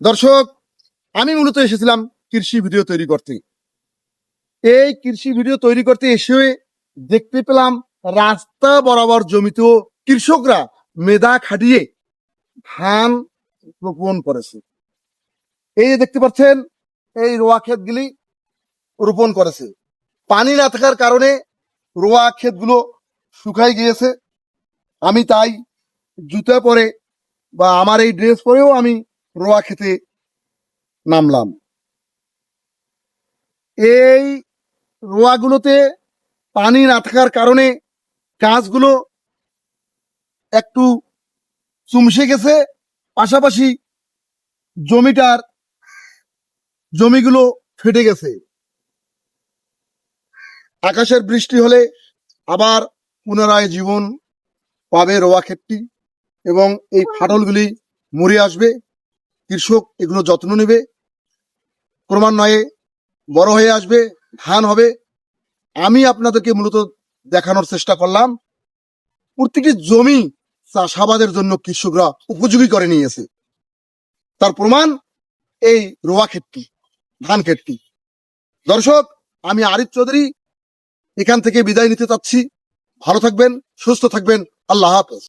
দর্শক, আমি মূলত এসেছিলাম কৃষি ভিডিও তৈরি করতে। এই কৃষি ভিডিও তৈরি করতে এসে দেখতে পেলাম রাস্তা বরাবর জমিতেও কৃষকরা মেধা খাটিয়ে ধান রোপণ করেছে। এই যে দেখতে পাচ্ছেন, এই রোয়া ক্ষেতগুলি রোপণ করেছে। পানি না থাকার কারণে রোয়া ক্ষেতগুলো শুকাই গিয়েছে। আমি তাই জুতা পরে বা আমার এই ড্রেস পরেও আমি রোয়া খেতে নামলাম। এই রোয়াগুলোতে পানি না থাকার কারণে গাছগুলো একটু চুমসে গেছে, পাশাপাশি জমিগুলো ফেটে গেছে। আকাশের বৃষ্টি হলে আবার পুনরায় জীবন পাবে রোয়া ক্ষেতটি এবং এই ফাটলগুলি মরে আসবে। কৃষক এগুলো যত্ন নেবে, ক্রমান্বয়ে বড় হয়ে আসবে, ধান হবে। আমি আপনাদেরকে মূলত দেখানোর চেষ্টা করলাম প্রত্যেকটি জমি চাষাবাদের জন্য কৃষকরা উপযোগী করে নিয়েছে। তার প্রমাণ এই রোয়া ক্ষেতটি, ধান ক্ষেতটি। দর্শক, আমি আরিফ চৌধুরী এখান থেকে বিদায় নিতে চাচ্ছি। ভালো থাকবেন, সুস্থ থাকবেন। আল্লাহ হাফেজ।